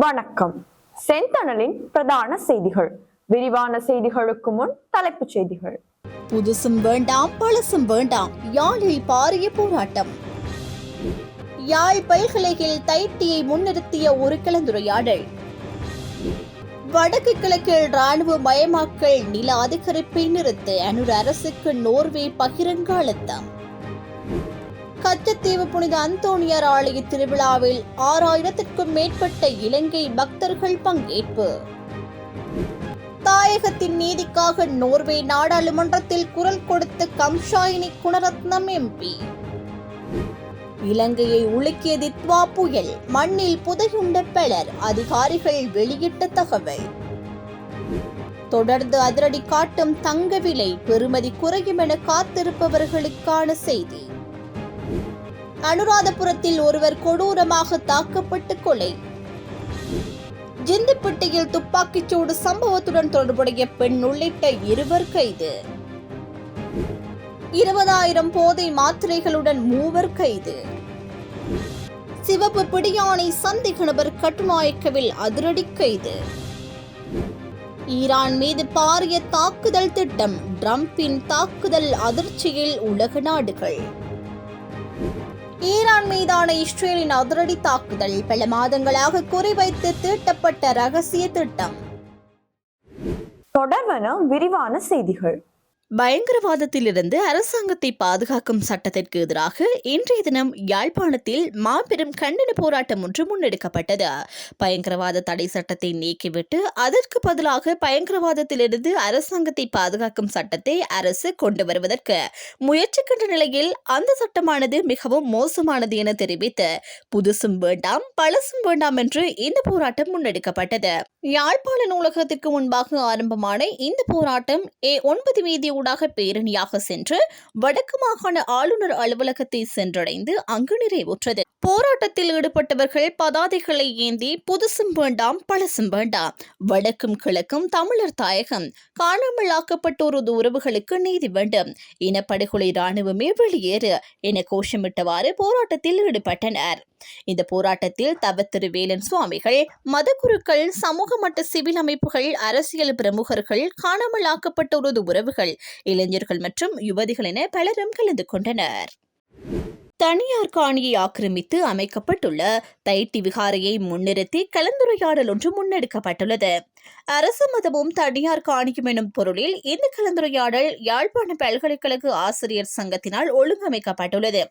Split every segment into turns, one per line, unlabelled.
வணக்கம். செந்தணலின் பிரதான செய்திகள். விரிவான செய்திகளுக்கு முன் தலைப்புச் செய்திகள்.
புதுசும் வேண்டாம் பழசும் வேண்டாம், யாழில் பாரிய போராட்டம். யாழ் பல்கலையில் தைட்டியை முன்னிறுத்திய ஒரு கலந்துரையாடல். வடக்கு கிழக்கில் ராணுவ மயமாக்கல் நில அதிகரிப்பை நிறுத்த அனுர் அரசுக்கு நோர்வே பகிரங்க அழுத்தம். கச்சத்தீவு புனித அந்தோணியார் ஆலய திருவிழாவில் 6000க்கும் மேற்பட்ட இலங்கை பக்தர்கள் பங்கேற்பு. தாயகத்தின் நீதிக்காக நோர்வே நாடாளுமன்றத்தில் குரல் கொடுத்த கம்ஷாயினி குணரத்னம் எம்பி. இலங்கையை உலுக்கிய தித்வா புயல், மண்ணில் புதையுண்ட பலர், அதிகாரிகள் வெளியிட்ட தகவல். தொடர்ந்து அதிரடி காட்டும் தங்க விலை, பெறுமதி குறையும் என காத்திருப்பவர்களுக்கான செய்தி. அனுராதபுரத்தில் ஒருவர் கொடூரமாக தாக்கப்பட்டு கொலை. ஜிந்திப்பட்டியில் துப்பாக்கிச்சூடு சம்பவத்துடன் தொடர்புடைய பெண் உள்ளிட்ட 2 கைது. 20,000 போதை மாத்திரைகளுடன் 3 கைது. சிவப்பு பிடியானை சந்தேக நபர் கட்டுநாயக்கவில் அதிரடி கைது. ஈரான் மீது பாரிய தாக்குதல் திட்டம், டிரம்பின் தாக்குதல் அதிர்ச்சியில் உலக நாடுகள். ஈரான் மீதான இஸ்ரேலின் அதிரடி தாக்குதல் பல மாதங்களாக குறிவைத்து தீட்டப்பட்ட ரகசிய திட்டம்.
தொடர்வன விரிவான செய்திகள்.
பயங்கரவாதத்திலிருந்து அரசாங்கத்தை பாதுகாக்கும் சட்டத்திற்கு எதிராக இன்றைய தினம் யாழ்ப்பாணத்தில் மாபெரும் கண்டன போராட்டம் ஒன்று முன்னெடுக்கப்பட்டது. பயங்கரவாத தடை சட்டத்தை நீக்கிவிட்டு அதற்கு பதிலாக பயங்கரவாதத்திலிருந்து அரசாங்கத்தை பாதுகாக்கும் சட்டத்தை அரசு கொண்டு வருவதற்கு முயற்சிக்கின்ற நிலையில் அந்த சட்டமானது மிகவும் மோசமானது என தெரிவித்து புதுசும் வேண்டாம் பழசும் வேண்டாம் என்று இந்த போராட்டம் முன்னெடுக்கப்பட்டது. யாழ்ப்பாண நூலகத்திற்கு முன்பாக ஆரம்பமான இந்த போராட்டம் A9 வீதி ஊடாக பேரணியாக சென்று வடக்கு மாகாண ஆளுநர் அலுவலகத்தை சென்றடைந்து அங்கு நிறைவுற்றது. போராட்டத்தில் ஈடுபட்டவர்கள் பதாதைகளை ஏந்தி புதுசும் வேண்டாம் பழசும் வேண்டாம், வடக்கும் கிழக்கும் தமிழர் தாயகம், காணாமல் ஆக்கப்பட்டோரது உறவுகளுக்கு நீதி வேண்டும், இனப்படுகொலை இராணுவமே வெளியேறு என கோஷமிட்டவாறு போராட்டத்தில் ஈடுபட்டனர். இந்த போராட்டத்தில் தவத்திரு வேலன் சுவாமிகள், மதகுருக்கள், சமூக மட்ட சிவில் அமைப்புகள், அரசியல் பிரமுகர்கள், காணாமல் ஆக்கப்பட்டோரது உறவுகள், இளைஞர்கள் மற்றும் யுவதிகள் என பலரும் கலந்து கொண்டனர். தனியார் காணியை ஆக்கிரமித்து அமைக்கப்பட்டுள்ள தைட்டி விகாரையை முன்னிறுத்தி கலந்துரையாடல் ஒன்று முன்னெடுக்கப்பட்டுள்ளது. அரசு மதமும் தனியார் காணியும் எனும் பொருளில் இந்த கலந்துரையாடல் யாழ்ப்பாண பல்கலைக்கழக ஆசிரியர் சங்கத்தினால் ஒழுங்கமைக்கப்பட்டுள்ளது.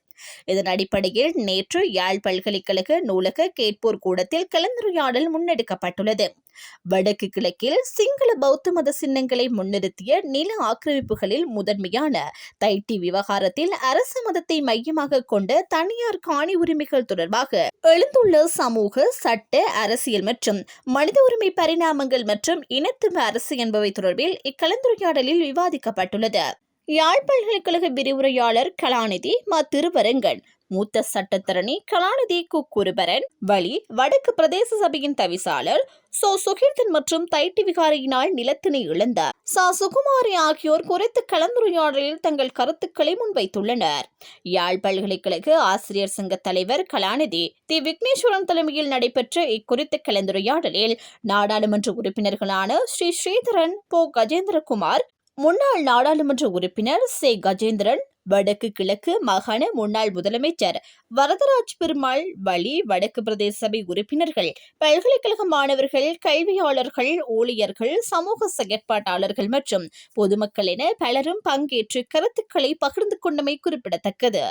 இதன் அடிப்படையில் நேற்று யாழ் பல்கலைக்கழக நூலக கேட்போர் கூடத்தில் கலந்துரையாடல் முன்னெடுக்கப்பட்டுள்ளது. வடக்கு கிழக்கில் சிங்கள பௌத்த மத சின்னங்களை முன்னிறுத்திய நில ஆக்கிரமிப்புகளில் முதன்மையான தைட்டி விவகாரத்தில் அரசு மதத்தை மையமாக கொண்ட தனியார் காணி உரிமைகள் தொடர்பாக எழுந்துள்ள சமூக, சட்ட, அரசியல் மற்றும் மனித உரிமை பரிணாமங்கள் மற்றும் இனத்துவ அரசு என்பவை தொடர்பில் இக்கலந்துரையாடலில் விவாதிக்கப்பட்டுள்ளது. யாழ் பல்கலைக்கழக விரிவுரையாளர் கலாநிதி திருவரங்கன், மூத்த சட்டத்தரணி கலாநிதி குருபரன், வழி வடக்கு பிரதேச சபையின் தவிசாளர் சுகீர்த்தன் மற்றும் தைட்டி விகாரையினால் நிலத்தினை இழந்த சுகுமாரி ஆகியோர் குறித்த கலந்துரையாடலில் தங்கள் கருத்துக்களை முன்வைத்துள்ளனர். யாழ் பல்கலைக்கழக ஆசிரியர் சங்க தலைவர் கலாநிதி விக்னேஸ்வரன் தலைமையில் நடைபெற்ற இக்குறித்த கலந்துரையாடலில் நாடாளுமன்ற உறுப்பினர்களான ஸ்ரீதரன் கஜேந்திரகுமார், முன்னாள் நாடாளுமன்ற உறுப்பினர் கஜேந்திரன், வடக்கு கிழக்கு மாகாண முன்னாள் முதலமைச்சர் வரதராஜ் பெருமாள், வழி வடக்கு பிரதேச சபை உறுப்பினர்கள், பல்கலைக்கழக மாணவர்கள், கல்வியாளர்கள், ஊழியர்கள், சமூக செயற்பாட்டாளர்கள் மற்றும் பொதுமக்கள் என பலரும் பங்கேற்று கருத்துக்களை பகிர்ந்து கொண்டமை குறிப்பிடத்தக்கது.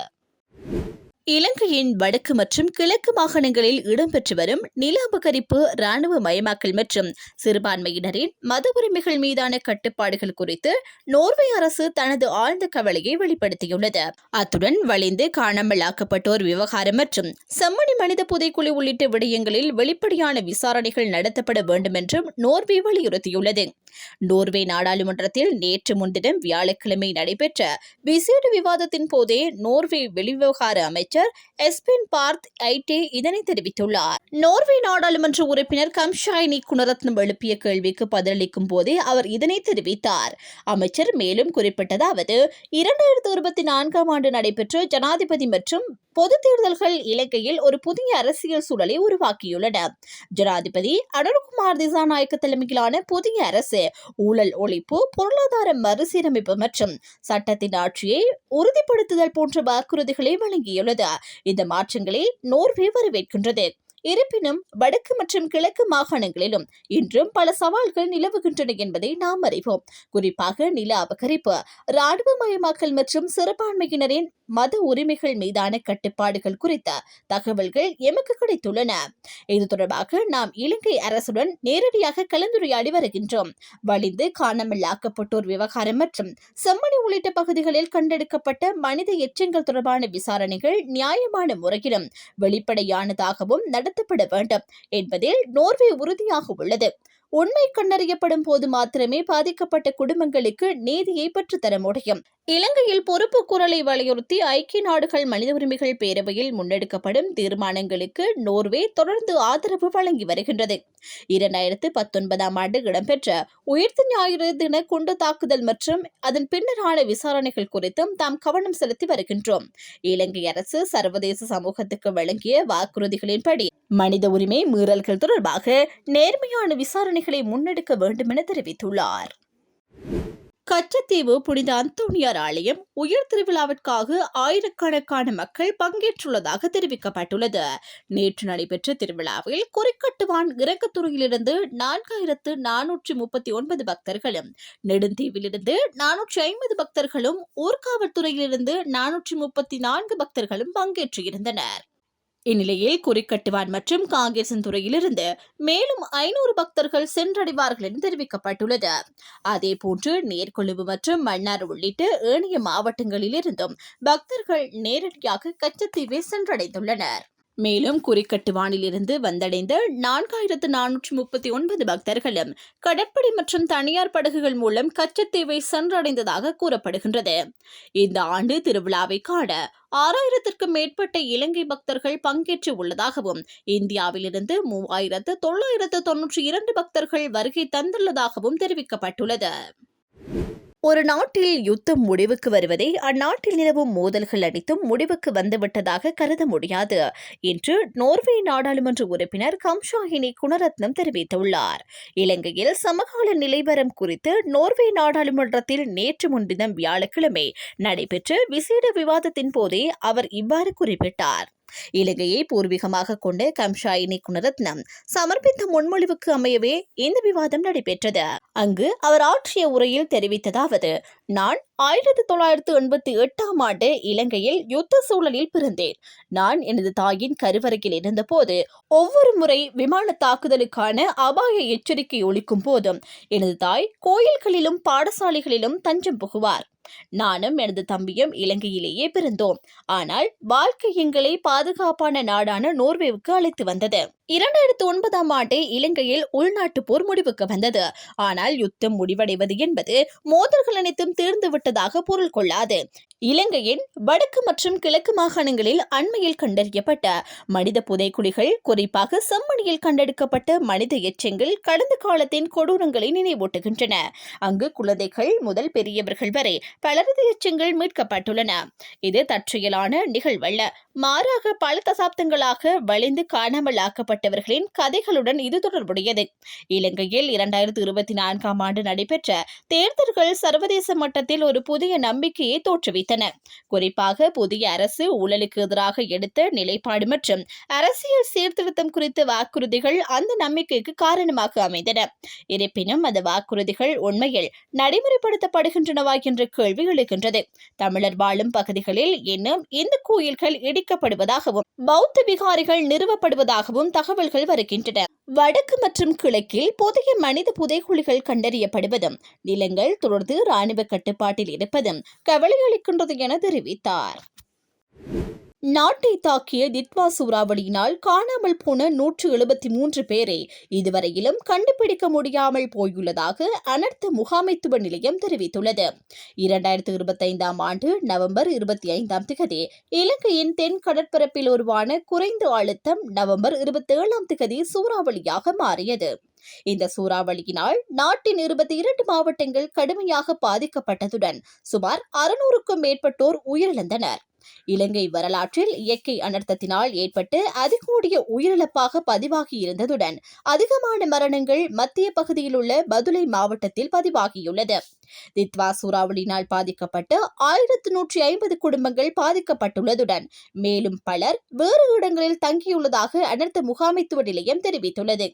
இலங்கையின் வடக்கு மற்றும் கிழக்கு மாகாணங்களில் இடம்பெற்று வரும் நில அபகரிப்பு, இராணுவ மயமாக்கல் மற்றும் சிறுபான்மையினரின் மத உரிமைகள் மீதான கட்டுப்பாடுகள் குறித்து நோர்வே அரசு தனது ஆழ்ந்த கவலையை வெளிப்படுத்தியுள்ளது. அத்துடன் வலிந்து காணாமல் ஆக்கப்பட்டோர் விவகாரம் மற்றும் செம்மணி மனித புதைக்குழி உள்ளிட்ட விடயங்களில் வெளிப்படையான விசாரணைகள் நடத்தப்பட வேண்டும் என்றும் நோர்வே வலியுறுத்தியுள்ளது. நோர்வே நாடாளுமன்றத்தில் நேற்று முன்தினம் வியாழக்கிழமை நடைபெற்ற விசேட விவாதத்தின் போதே நோர்வே வெளிவிவகார அமைச்சர் எஸ்பென் பார்த் ஐட்டே இதனை தெரிவித்துள்ளார். நோர்வே நாடாளுமன்ற உறுப்பினர் கம்ஷாயினி குணரத்னம் எழுப்பிய கேள்விக்கு பதிலளிக்கும் போதே அவர் இதனை தெரிவித்தார். அமைச்சர் மேலும் குறிப்பிட்டதாவது, 2024 ஆண்டு நடைபெற்ற ஜனாதிபதி மற்றும் பொது தேர்தல்கள் இலங்கையில் ஒரு புதிய அரசியல் சூழலை உருவாக்கியுள்ளன. ஜனாதிபதி அனுரகுமார் திசாநாயக்க தலைமையிலான புதிய அரசு ஊழல் ஒழிப்பு, பொருளாதார மறுசீரமைப்பு மற்றும் சட்டத்தின் ஆட்சியை உறுதிப்படுத்துதல் போன்ற வாக்குறுதிகளை வழங்கியுள்ளது. இந்த மாற்றங்களை நோர்வே வரவேற்கின்றது. இருப்பினும் வடக்கு மற்றும் கிழக்கு மாகாணங்களிலும் இன்றும் பல சவால்கள் நிலவுகின்றன என்பதை நாம் அறிவோம். குறிப்பாக நில அபகரிப்பு, இராணுவமயமாக்கல் மற்றும் சிறுபான்மையினரின் மத உரிமைகள் மீதான கட்டுப்பாடுகள் குறித்த தகவல்கள் எமக்கு கிடைத்துள்ளன. இது தொடர்பாக நாம் இலங்கை அரசுடன் நேரடியாக கலந்துரையாடி வருகின்றோம். வலிந்து காணாமல் ஆக்கப்பட்டோர் விவகாரம் மற்றும் செம்மணி உள்ளிட்ட பகுதிகளில் கண்டெடுக்கப்பட்ட மனித எச்சங்கள் தொடர்பான விசாரணைகள் நியாயமான முறையிலும் வெளிப்படையானதாகவும் நடத்தப்பட வேண்டும் என்பதில் நோர்வே உறுதியாக உள்ளது. உண்மை கண்டறியப்படும் போது மாத்திரமே பாதிக்கப்பட்ட குடும்பங்களுக்கு நீதியை பெற்றுத்தர முடியும். இலங்கையில் பொறுப்பு குரலை வலியுறுத்தி ஐக்கிய நாடுகள் மனித உரிமைகள் பேரவையில் முன்னெடுக்கப்படும் தீர்மானங்களுக்கு நோர்வே தொடர்ந்து ஆதரவு வழங்கி வருகின்றது. 2019 ஆண்டு இடம்பெற்ற உயிர்த்த ஞாயிறு தின குண்டு தாக்குதல் மற்றும் அதன் பின்னரான விசாரணைகள் குறித்தும் தாம் கவனம் செலுத்தி வருகின்றோம். இலங்கை அரசு சர்வதேச சமூகத்துக்கு வழங்கிய வாக்குறுதிகளின்படி மனித உரிமை மீறல்கள் தொடர்பாக நேர்மையான விசாரணைகளை முன்னெடுக்க வேண்டும் என தெரிவித்துள்ளார். கச்சத்தீவு புனித அந்தோணியார் ஆலயம் உயர் திருவிழாவிற்காக ஆயிரக்கணக்கான மக்கள் பங்கேற்றுள்ளதாக தெரிவிக்கப்பட்டுள்ளது. நேற்று நடைபெற்ற திருவிழாவில் குறிக்கட்டுவான் இறக்கத்துறையிலிருந்து 4439 பக்தர்களும், நெடுந்தீவிலிருந்து 450 பக்தர்களும், ஊர்காவல்துறையிலிருந்து 434 பக்தர்களும் பங்கேற்றிருந்தனர். இந்நிலையில் குறிக்கட்டுவான் மற்றும் காங்கேசன் துறையிலிருந்து மேலும் 500 பக்தர்கள் சென்றடைவார்கள் என தெரிவிக்கப்பட்டுள்ளது. அதேபோன்று நேர்கொழும்பு மற்றும் மன்னார் உள்ளிட்ட ஏனைய மாவட்டங்களிலிருந்தும் பக்தர்கள் நேரடியாக கச்சத்தீவை சென்றடைந்துள்ளனர். மேலும் குறிக்கட்டுவானிலிருந்து வந்தடைந்த 4439 பக்தர்களும் கடற்படை மற்றும் தனியார் படகுகள் மூலம் கச்சத்தீவை சென்றடைந்ததாக கூறப்படுகின்றது. இந்த ஆண்டு திருவிழாவை காண 6000க்கும் மேற்பட்ட இலங்கை பக்தர்கள் பங்கேற்று உள்ளதாகவும், இந்தியாவிலிருந்து 3992 பக்தர்கள் வருகை தந்துள்ளதாகவும் தெரிவிக்கப்பட்டுள்ளது. ஒரு நாட்டில் யுத்தம் முடிவுக்கு வருவதை அந்நாட்டில் நிலவும் மோதல்கள் அனைத்தும் முடிவுக்கு வந்துவிட்டதாக கருத முடியாது என்று நோர்வே நாடாளுமன்ற உறுப்பினர் கம்ஷாஹினி குணரத்னம் தெரிவித்துள்ளார். இலங்கையில் சமகால நிலைவரம் குறித்து நோர்வே நாடாளுமன்றத்தில் நேற்று முன்தினம் வியாழக்கிழமை நடைபெற்ற விசேட விவாதத்தின் போதே அவர் இவ்வாறு குறிப்பிட்டார். இலங்கையை பூர்வீகமாக கொண்ட கம்ஷாயினி குணரத்னம் சமர்ப்பித்த முன்மொழிவுக்கு அமையவே இந்த விவாதம் நடைபெற்றது. அங்கு அவர் ஆற்றிய உரையில் தெரிவித்ததாவது: நான் 1988 ஆண்டு இலங்கையில் யுத்த சூழலில் பிறந்தேன். நான் எனது தாயின் கருவறையில் இருந்தபோது ஒவ்வொரு முறை விமான தாக்குதலுக்கான அபாய எச்சரிக்கை ஒலிக்கும் போதும் எனது தாய் கோயில்களிலும் பாடசாலைகளிலும் தஞ்சம் புகுவார். நானும் எனது தம்பியும் இலங்கையிலேயே பிறந்தோம். ஆனால் வாழ்க்கை எங்களை பாதுகாப்பான நாடான நோர்வேவுக்கு அழைத்து வந்தது. 2009 ஆண்டு இலங்கையில் உள்நாட்டு போர் முடிவுக்கு வந்தது. ஆனால் யுத்தம் முடிவடைவது என்பது மோதல்கள் அனைத்தும் தீர்ந்துவிட்டதாக பொருள் கொள்ளாது. இலங்கையின் வடக்கு மற்றும் கிழக்கு மாகாணங்களில் அண்மையில் கண்டறியப்பட்ட மனித புதைக்குழிகள், குறிப்பாக செம்மணியில் கண்டெடுக்கப்பட்ட மனித எச்சங்கள் கடந்த காலத்தின் கொடூரங்களை நினைவூட்டுகின்றன. அங்கு குழந்தைகள் முதல் பெரியவர்கள் வரை பலரது எச்சங்கள் மீட்கப்பட்டுள்ளன. இது தற்செயலான நிகழ்வல்ல, மாறாக பல தசாப்தங்களாக வலிந்து காணாமல் ஆக்கப்பட்டவர்களின் கதைகளுடன் இது தொடர்புடையது. இலங்கையில் 2024 ஆண்டு நடைபெற்ற தேர்தல்கள் சர்வதேச மட்டத்தில் ஒரு புதிய நம்பிக்கையை தோற்றுவித்தன. குறிப்பாக புதிய அரசு ஊழலுக்கு எதிராக எடுத்த நிலைப்பாடு மற்றும் அரசியல் சீர்திருத்தம் குறித்த வாக்குறுதிகள் அந்த நம்பிக்கைக்கு காரணமாக அமைந்தன. இருப்பினும் அந்த வாக்குறுதிகள் உண்மையில் நடைமுறைப்படுத்தப்படுகின்றனவா என்ற கேள்வி எழுகின்றது. தமிழர் வாழும் பகுதிகளில் இன்னும் இந்த கோயில்கள் இடிக்கப்படுவதாகவும் பௌத்த விகாரிகள் நிறுவப்படுவதாகவும் தகவல்கள் வருகின்றன. வடக்கு மற்றும் கிழக்கில் புதிய மனித புதைகுழிகள் கண்டறியப்படுவதும் நிலங்கள் தொடர்ந்து இராணுவ கட்டுப்பாட்டில் இருப்பதும் கவலையளிக்கின்றது என தெரிவித்தார். நாட்டை தாக்கிய தித்வா சூறாவளியினால் காணாமல் போன 173 பேரை இதுவரையிலும் கண்டுபிடிக்க முடியாமல் போயுள்ளதாக அனர்த்த முகாமைத்துவ நிலையம் தெரிவித்துள்ளது. 2025 ஆண்டு நவம்பர் 25 இலங்கையின் தென் கடற்பரப்பில் உருவான குறைந்த அழுத்தம் நவம்பர் 27 சூறாவளியாக மாறியது. இந்த சூறாவளியினால் நாட்டின் 22 மாவட்டங்கள் கடுமையாக பாதிக்கப்பட்டதுடன் சுமார் 600க்கும் மேற்பட்டோர் உயிரிழந்தனர். இலங்கை வரலாற்றில் இயற்கை அனர்த்தத்தினால் ஏற்பட்டு அதிகூடிய உயிரிழப்பாக பதிவாகி இருந்ததுடன் அதிகமான மரணங்கள் மத்திய பகுதியில் உள்ள பதுளை மாவட்டத்தில் பதிவாகியுள்ளது. தித்வா சூறாவளியினால் பாதிக்கப்பட்டு 1150 குடும்பங்கள் பாதிக்கப்பட்டுள்ளதுடன் மேலும் பலர் வேறு இடங்களில் தங்கியுள்ளதாக அனர்த்த முகாமைத்துவ நிலையம் தெரிவித்துள்ளது.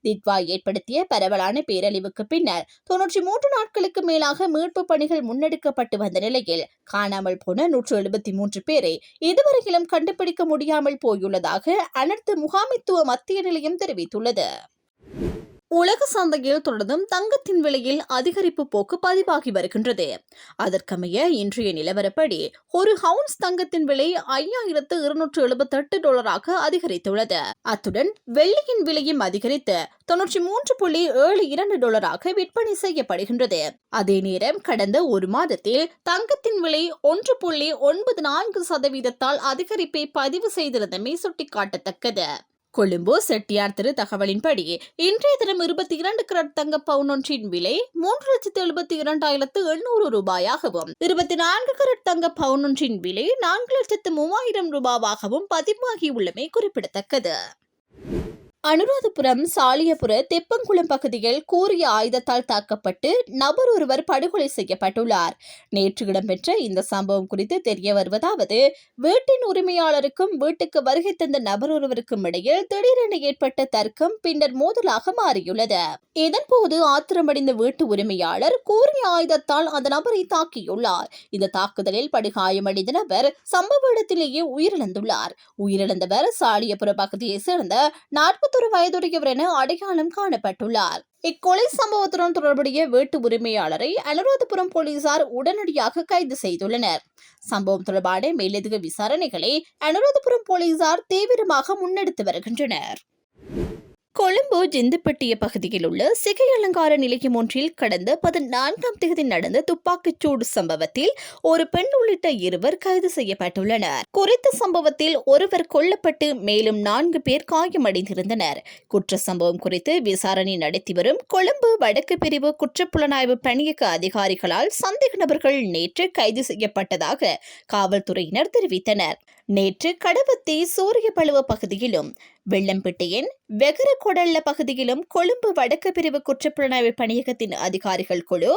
தித்வா ஏற்படுத்திய பரவலான பேரழிவுக்கு பின்னர் 93 நாட்களுக்கு மேலாக மீட்பு பணிகள் முன்னெடுக்கப்பட்டு வந்த நிலையில் காணாமல் போன 173 பேரை இதுவரையிலும் கண்டுபிடிக்க முடியாமல் போயுள்ளதாக அனர்த்த முகாமைத்துவ மத்திய நிலையம் தெரிவித்துள்ளது. உலக சந்தையில் தொடர்ந்தும் தங்கத்தின் விலையில் அதிகரிப்பு போக்கு பதிவாகி வருகின்றது. அதற்கமைய இன்றைய நிலவரப்படி ஒரு ஹவுன்ஸ் தங்கத்தின் விலை $5,278 அதிகரித்துள்ளது. அத்துடன் வெள்ளியின் விலையும் அதிகரித்து $93.72 விற்பனை செய்யப்படுகின்றது. அதே நேரம் கடந்த ஒரு மாதத்தில் தங்கத்தின் விலை 1.94% அதிகரிப்பை பதிவு செய்திருந்தமை சுட்டிக்காட்டத்தக்கது. கொழும்பு செட்டியார் திரு தகவலின்படி இன்றைய தினம் 22 கரட் தங்க பவுன் ஒன்றின் விலை $3,72,800 24 கரட் தங்க பவுன் ஒன்றின் விலை $4,03,000 பதிவாகியுள்ளமை குறிப்பிடத்தக்கது. அனுராதபுரம் சாலியபுர தெப்பங்குளம் பகுதியில் கூறிய ஆயுதத்தால் தாக்கப்பட்டு நபர் ஒருவர் படுகொலை செய்யப்பட்டுள்ளார். நேற்று இடம்பெற்ற இந்த சம்பவம் குறித்து தெரிய வருவதாவது, வீட்டின் உரிமையாளருக்கும் வீட்டுக்கு வருகை தந்த நபர் ஒருவருக்கும் இடையில் திடீரென ஏற்பட்ட தர்க்கம் பின்னர் மோதலாக மாறியுள்ளது. இதன்போது ஆத்திரமடைந்த வீட்டு உரிமையாளர் கூறிய ஆயுதத்தால் அந்த நபரை தாக்கியுள்ளார். இந்த தாக்குதலில் படுகாயமடைந்த நபர் சம்பவ இடத்திலேயே உயிரிழந்துள்ளார். உயிரிழந்தவர் சாலியபுர பகுதியை சேர்ந்த 41 வயதுடையவர் என அடையாளம் காணப்பட்டுள்ளார். இக்கொலை சம்பவத்துடன் தொடர்புடைய வீட்டு உரிமையாளரை அனுராதபுரம் போலீசார் உடனடியாக கைது செய்துள்ளனர். சம்பவம் தொடர்பான மேலதிக விசாரணைகளை அனுராதபுரம் போலீசார் தீவிரமாக முன்னெடுத்து வருகின்றனர். கொழும்பு ஜிந்துப்பட்டிய பகுதியில் உள்ள சிகை அலங்கார நிலையம் ஒன்றில் கடந்த 14ஆம் தேதி நடந்த துப்பாக்கிச்சூடு சம்பவத்தில் ஒரு பெண் உள்ளிட்ட 2 கைது செய்யப்பட்டுள்ளனர். குறித்த சம்பவத்தில் ஒருவர் கொல்லப்பட்டு மேலும் 4 பேர் காயமடைந்திருந்தனர். குற்ற சம்பவம் குறித்து விசாரணை நடத்தி வரும் கொழும்பு வடக்கு பிரிவு குற்றப்புலனாய்வு பணியக அதிகாரிகளால் சந்தேக நபர்கள் நேற்று கைது செய்யப்பட்டதாக காவல்துறையினர் தெரிவித்தனர். நேற்று கடவத்தி சூரியபழுவ பகுதியிலும் வெள்ளம்பிட்டியின் வெகரகொடல்ல பகுதியிலும் கொழும்பு வடக்கு பிரிவு குற்றப்புலனாய்வு பணியகத்தின் அதிகாரிகள் குழு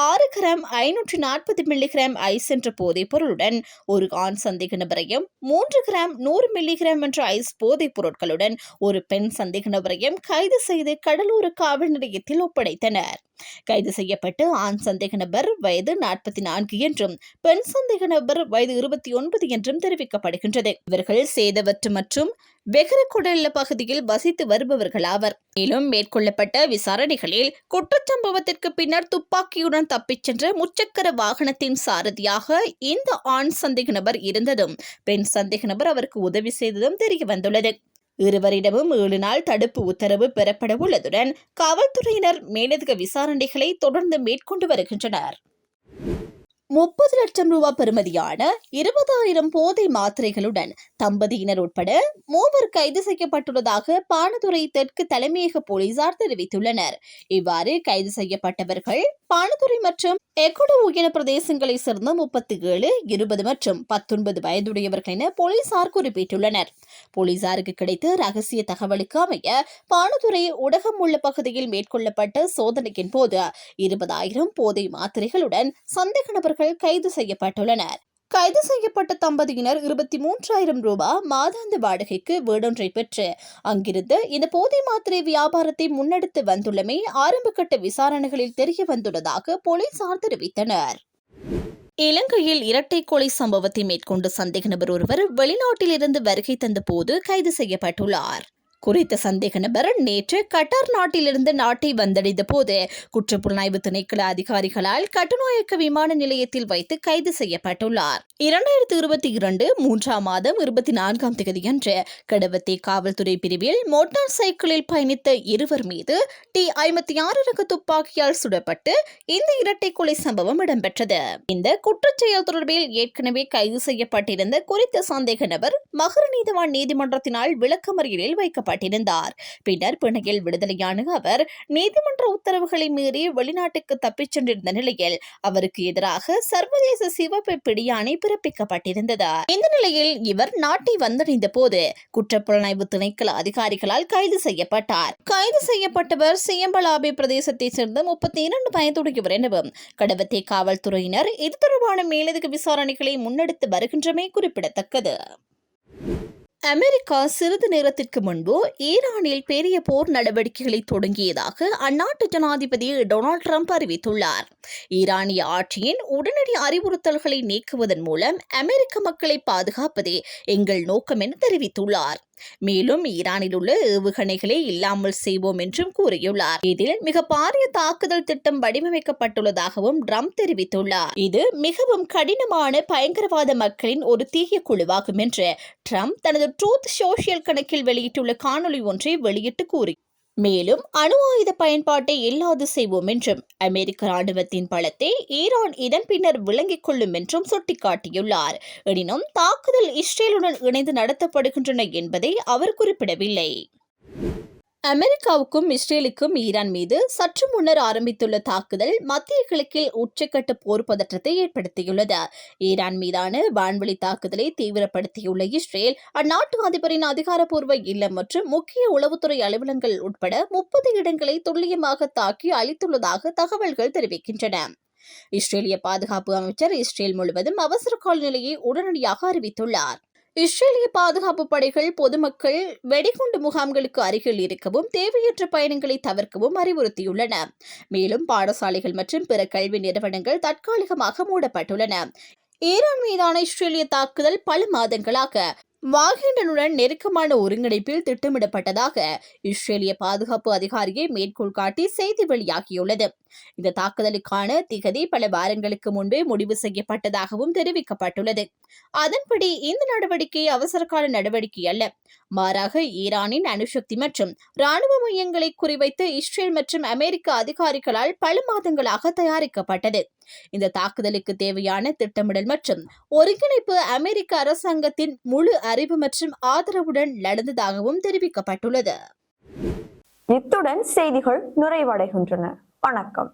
6 கிராம் 540 மில்லிகிராம் ஐஸ் என்ற போதைப் பொருளுடன் ஒரு ஆண் சந்தேக நபரையும் 3 கிராம் 100 மில்லிகிராம் என்ற ஐஸ் போதைப் பொருட்களுடன் ஒரு பெண் சந்தேக நபரையும் கைது செய்து கடலூர் காவல் நிலையத்தில் ஒப்படைத்தனர். கைது செய்யப்பட்டு ஆண் சந்தேக நபர் வயது 44 என்றும் பெண் சந்தேக நபர் வயது 29 என்றும் தெரிவிக்கப்படுகின்றது. இவர்கள் சேதவற்று மற்றும் வெகரகொடல்ல பகுதியில் வசித்து வருபவர்களாவர். மேலும் மேற்கொள்ளப்பட்ட விசாரணைகளில் குற்றச்சம்பவத்திற்கு பின்னர் துப்பாக்கியுடன் தப்பிச் சென்ற முச்சக்கர வாகனத்தின் சாரதியாக இந்த ஆண் சந்தேக நபர் இருந்ததும் பெண் சந்தேக நபர் அவருக்கு உதவி செய்ததும் தெரிய வந்துள்ளது. இருவரிடமும் 7 நாள் தடுப்பு உத்தரவு பெறப்பட உள்ளதுடன் காவல்துறையினர் மேலதிக விசாரணைகளை தொடர்ந்து மேற்கொண்டு வருகின்றனர். 30 லட்சம் ரூபாய் பெறுமதியான 20,000 போதை மாத்திரைகளுடன் தம்பதியினர் உட்பட 3 கைது செய்யப்பட்டுள்ளதாக பாணதுறை தெற்கு தலைமையக போலீசார் தெரிவித்துள்ளனர். இவ்வாறு கைது செய்யப்பட்டவர்கள் பாணதுறை மற்றும் எக்குடு உயர பிரதேசங்களை சேர்ந்த 37, 20 மற்றும் 19 வயதுடையவர்கள் என போலீசார் குறிப்பிட்டுள்ளனர். போலீசாருக்கு கிடைத்த ரகசிய தகவலுக்கு அமைய பாணதுறை உடகம் உள்ள பகுதியில் மேற்கொள்ளப்பட்ட சோதனையின் போது 20,000 போதை மாத்திரைகளுடன் சந்தேக நபர்கள் கைது செய்யப்பட்டுள்ளனர். கைது செய்யப்பட்ட தம்பதியினர் 23,000 ரூபாய் மாதாந்த வாடகைக்கு வீடொன்றை பெற்று அங்கிருந்து இந்த போதை மாத்திரை வியாபாரத்தை முன்னெடுத்து வந்துள்ளமை ஆரம்பகட்ட விசாரணைகளில் தெரிய வந்துள்ளதாக போலீசார் தெரிவித்தனர். இலங்கையில் இரட்டை கொலை சம்பவத்தை மேற்கொண்டு சந்தேக நபர் ஒருவர் வெளிநாட்டிலிருந்து வருகை தந்த போது கைது செய்யப்பட்டுள்ளார். குறித்த சந்தேக நபர் நேற்று கட்டார் நாட்டிலிருந்து நாட்டை வந்தடைந்த போது குற்றப்புலனாய்வு திணைக்கள அதிகாரிகளால் கட்டுநாயக்க விமான நிலையத்தில் வைத்து கைது செய்யப்பட்டுள்ளார். 2022 3ஆம் மாதம் 24ஆம் தேதியன்று கடவத்தை காவல்துறை பிரிவில் மோட்டார் சைக்கிளில் பயணித்த 2 மீது T56 ரக துப்பாக்கியால் சுடப்பட்டு இந்த இரட்டை கொலை சம்பவம் இடம்பெற்றது. இந்த குற்றச்செயல் தொடர்பில் ஏற்கனவே கைது செய்யப்பட்டிருந்த குறித்த சந்தேக நபர் மகர நீதவான் நீதிமன்றத்தினால் விளக்கமறியலில் வைக்கப்பட்டார். வைக்கப்பட்டிருந்தார். பின்னர் பிணையில் விடுதலையான அவர் நீதிமன்ற உத்தரவுகளை மீறி வெளிநாட்டுக்கு தப்பிச் சென்றிருந்த நிலையில் அவருக்கு எதிராக சர்வதேச சிவப்பு பிடியாணை பிறப்பிக்கப்பட்டிருந்தது. இந்த நிலையில் இவர் நாட்டை வந்தடைந்த போது குற்றப்புலனாய்வு திணைக்கள அதிகாரிகளால் கைது செய்யப்பட்டார். கைது செய்யப்பட்டவர் சியம்பலாபே பிரதேசத்தைச் சேர்ந்த 32 வயதுடையவர் எனவும் கடவத்தை காவல்துறையினர் இது தொடர்பான மேலதிக விசாரணைகளை முன்னெடுத்து வருகின்றமை குறிப்பிடத்தக்கது. அமெரிக்கா சிறிது நேரத்திற்கு முன்பு ஈரானில் பெரிய போர் நடவடிக்கைகளை தொடங்கியதாக அந்நாட்டு ஜனாதிபதி டொனால்ட் ட்ரம்ப் அறிவித்துள்ளார். ஈரானிய ஆட்சியின் உடனடி அறிவுறுத்தல்களை நீக்குவதன் மூலம் அமெரிக்க மக்களை பாதுகாப்பதே எங்கள் நோக்கம் என தெரிவித்துள்ளார். மேலும் ஈரானில் உள்ள ஏவுகணைகளை இல்லாமல் செய்வோம் என்றும் கூறியுள்ளார். இதில் மிக பாரிய தாக்குதல் திட்டம் வடிவமைக்கப்பட்டுள்ளதாகவும் ட்ரம்ப் தெரிவித்துள்ளார். இது மிகவும் கடினமான பயங்கரவாத மக்களின் ஒரு தீய குழுவாகும் என்று ட்ரம்ப் தனது ட்ரூத் சோஷியல் கணக்கில் வெளியிட்டுள்ள காணொலி ஒன்றை வெளியிட்டு கூறி மேலும் அணு ஆயுத பயன்பாட்டை இல்லாது செய்வோம் என்றும் அமெரிக்க ராணுவத்தின் பலத்தை ஈரான் இதன் பின்னர் விளங்கிக் கொள்ளும் என்றும் சுட்டிக்காட்டியுள்ளார். எனினும் தாக்குதல் இஸ்ரேலுடன் இணைந்து நடத்தப்படுகின்றன என்பதை அவர் குறிப்பிடவில்லை. அமெரிக்காவுக்கும் இஸ்ரேலுக்கும் ஈரான் மீது சற்று முன்னர் ஆரம்பித்துள்ள தாக்குதல் மத்திய கிழக்கில் உச்சக்கட்ட போர் பதற்றத்தை ஏற்படுத்தியுள்ளது. ஈரான் மீதான வான்வெளி தாக்குதலை தீவிரப்படுத்தியுள்ள இஸ்ரேல் அந்நாட்டு அதிபரின் அதிகாரப்பூர்வ இல்லம் மற்றும் முக்கிய உளவுத்துறை அலுவலகங்கள் உட்பட 30 இடங்களை துல்லியமாக தாக்கி அளித்துள்ளதாக தகவல்கள் தெரிவிக்கின்றன. இஸ்ரேலிய பாதுகாப்பு அமைச்சர் இஸ்ரேல் முழுவதும் அவசர கால நிலையை உடனடியாக அறிவித்துள்ளார். இஸ்ரேலிய பாதுகாப்பு படைகள் பொதுமக்கள் வெடிகுண்டு முகாம்களுக்கு அருகில் இருக்கவும் தேவையற்ற பயணங்களை தவிர்க்கவும் அறிவுறுத்தியுள்ளன. மேலும் பாடசாலைகள் மற்றும் பிற கல்வி நிறுவனங்கள் தற்காலிகமாக மூடப்பட்டுள்ளன. ஈரான் மீதான இஸ்ரேலிய தாக்குதல் பல மாதங்களாக வாஷிங்டனுடன் நெருக்கமான ஒருங்கிணைப்பில் திட்டமிடப்பட்டதாக இஸ்ரேலிய பாதுகாப்பு அதிகாரியை மேற்கோள் காட்டி செய்தி வெளியாகியுள்ளது. இந்த தாக்குதலுக்கான திகதி பல வாரங்களுக்கு முன்பே முடிவு செய்யப்பட்டதாகவும் தெரிவிக்கப்பட்டுள்ளது. அதன்படி இந்த நடவடிக்கை அவசரகால நடவடிக்கை அல்ல, மாறாக ஈரானின் அணுசக்தி மற்றும் ராணுவ மையங்களை குறிவைத்து இஸ்ரேல் மற்றும் அமெரிக்க அதிகாரிகளால் பல மாதங்களாக தயாரிக்கப்பட்டது. இந்த தாக்குதலுக்கு தேவையான திட்டமிடல் மற்றும் ஒருங்கிணைப்பு அமெரிக்க அரசாங்கத்தின் முழு அறிவு மற்றும் ஆதரவுடன் நடந்ததாகவும் தெரிவிக்கப்பட்டுள்ளது.
இத்துடன் செய்திகள் நிறைவடைகின்றன. வணக்கம்.